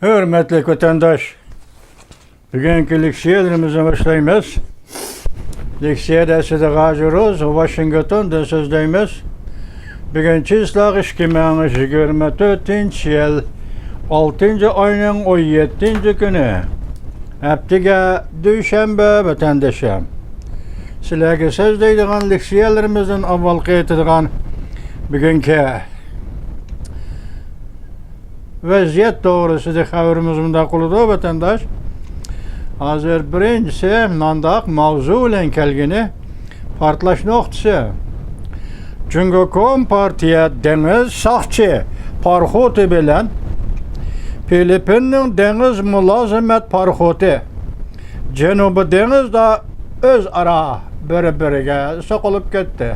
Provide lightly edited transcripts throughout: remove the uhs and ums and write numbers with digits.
Hürmetli vatandaş, bugünkü leksiyalarımıza başlayımız. Leksiyada size gajuruz, Washington'da sözleyimiz. Bugün çizlaq 2024 yıl 6. ayının 17. günü. Haftaga düşenbe vatandaşım. Sizlerge sözleydiğin leksiyalarımızın avvalqı etdiğin bugünkü vaziyet doğrusida xabarimiz bunda quludu vatandaş. Hazır birincisi mandaq mavzu bilan kelgini portlash nuqtasi. Cumhuriyet Partiya dengiz saqchi parxoti bilan Filipinning dengiz mulozimat parxoti Janubiy dengizda o'zaro bir-biriga soqilib ketdi.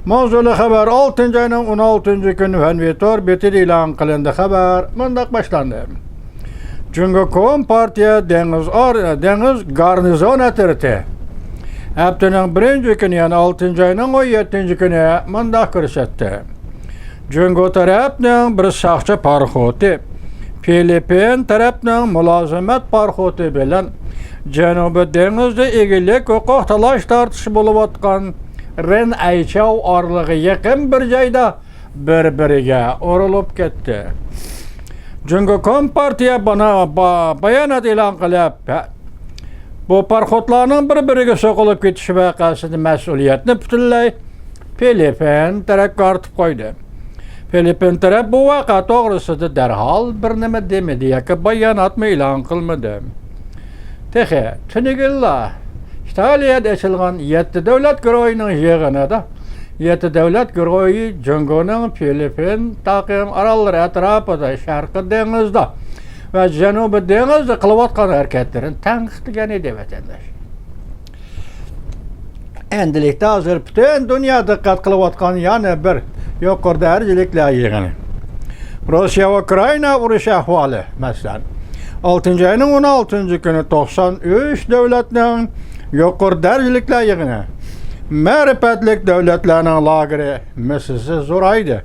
Mavzuli xabar 6. ayning 16. günü Vanvitor betida e'lon qilindi. Xabar mundaq boshlandi. Cumhuriyet Partiya dengiz garnizon tirti. Haftaning 1. günü yani 6. ayning 17. günü mundaq ko'rsatdi. Cumhuriyet tarafning bir saqchi parxoti Filipin tarafning mulozimat parxoti bilan Janubiy dengizda egilik huquq talash tortishi bo'lib o'tgan Ren Aychav orlig'i yaqin bir joyda bir-biriga urilib ketdi. Cumhuriyet Partiya bayonot e'lon qilib, bu parxotlarning bir-biriga so'qilib ketishi voqeasida mas'uliyatni butunlay Filipin tarafga ortib qo'ydi. Filipin taraf bu voqea to'g'risida darhol bir nima demadi yoki bayonot e'lon qilmadi. Texi, tunigilla İtaliyada açılgan 7 devlet guruhining yig'inida 7 devlet guruhi Jungoning Filipin taqim orollari atrofida Sharqiy dengizda va Janubiy dengizda qilayotgan harakatlarini tanqidlagan edi vatandosh. Endilikda hozir butun dunyo diqqat qilayotgan yana bir yuqori darajaliklar yig'ini. Rossiya va Ukraina urushi ahvoli masalan 6. ayning 16. günü 93 devletning yuqori darajaliklar yig'ini. Ma'rifatlik davlatlarning lageri mislsiz zo'raydi.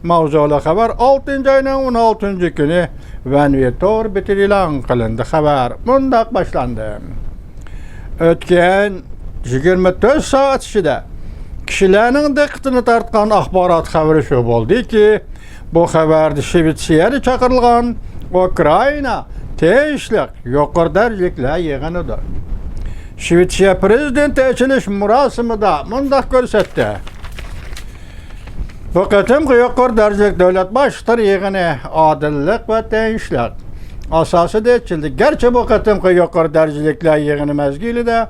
Mavzuli xabar 6. ayning 16. günü Vanvitor betida e'lon qilindi. Xabar mundaq boshlandi. O'tgan 24 soat ichida kishilarning diqqatini tortgan axborot xabari shu bo'ldiki, bu xabarda Shvetsiyaga chaqirilgan Ukraina tinchlik yuqori darajaliklar yig'inidir. Shvetsiya prezidenti açılış murosimida mundaq ko'rsatdi. Bu qatimqi yuqori darajalik davlat boshliqlari yig'ini odillik va tinchlik asosida ochildi. Garchi bu qatimqi yuqori darajaliklar yig'ini mezgilida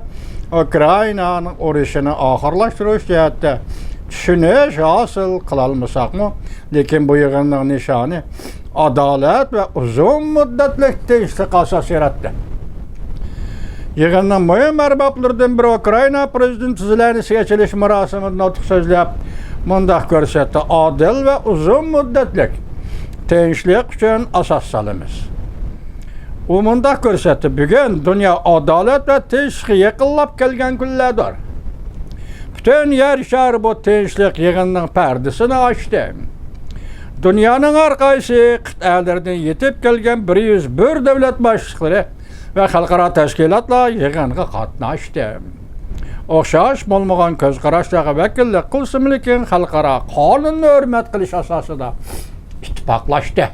Ukrainaning urushini oxirlashtirish jihatda tushunish hosil qila olmasaqmi, lekin bu yig'inning nishoni adolat va uzun muddatli tinchlik asos yaratdi. Yig'inning muhim arboblaridan biri Ukraina prezidenti Zelenskiy açılış marosimida nutq so'zlab mundaq ko'rsatdi. Adil va uzun muddatli tinchlik uchun asos solamiz. U mundaq ko'rsatdi. Bugun dunyo adolat va tinchlikka yaqinlab kelgan kunlardir. Butun yer shari bu tinchlik yig'inining pardasini ochdi. Dunyoning har qaysi qit'alaridan yetib kelgan 101 davlat boshliqlari ve xalqaro tashkilotlar yig'inga qatnashdi. O'xshash bo'lmagan ko'z qarashlarga vakillik qilsin, lekin xalqaro qonunni hurmat qilish asosida ittifoqlashdi.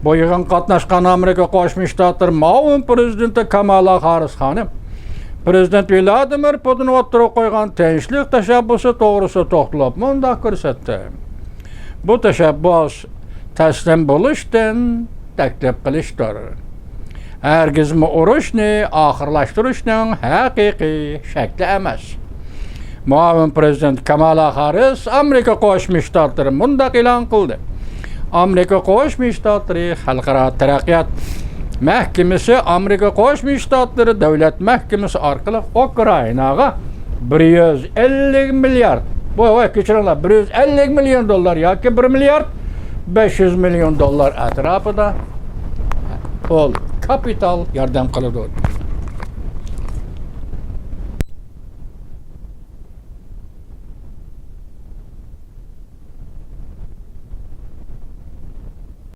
Bu yig'in qatnashgan Amerika Qo'shma Shtatlari muavin prezidenti Kamala Harris xonim prezident Vladimir Putin o'tirib qo'ygan tinchlik tashabbusi to'g'risida to'xtalib mundaq ko'rsatdi. Bu tashabbus taslim bo'lishdan taklif qilishdir. Hergizmi urushni oxirlashtirishning haqiqiy shakli emas. Muavin prezident Kamala Harris Amerika Qo'shma Shtatlari mundaq e'lon qildi. Amerika Qo'shma Shtatlari xalqaro taraqqiyot mahkamasi Amerika Qo'shma Shtatlari davlat mahkamasi orqali Ukrainaga 150 milliard, kechiringlar, 150 milyon dollar yoki 1 milliard 500 milyon dollar atrofida kapital yordam qiladi.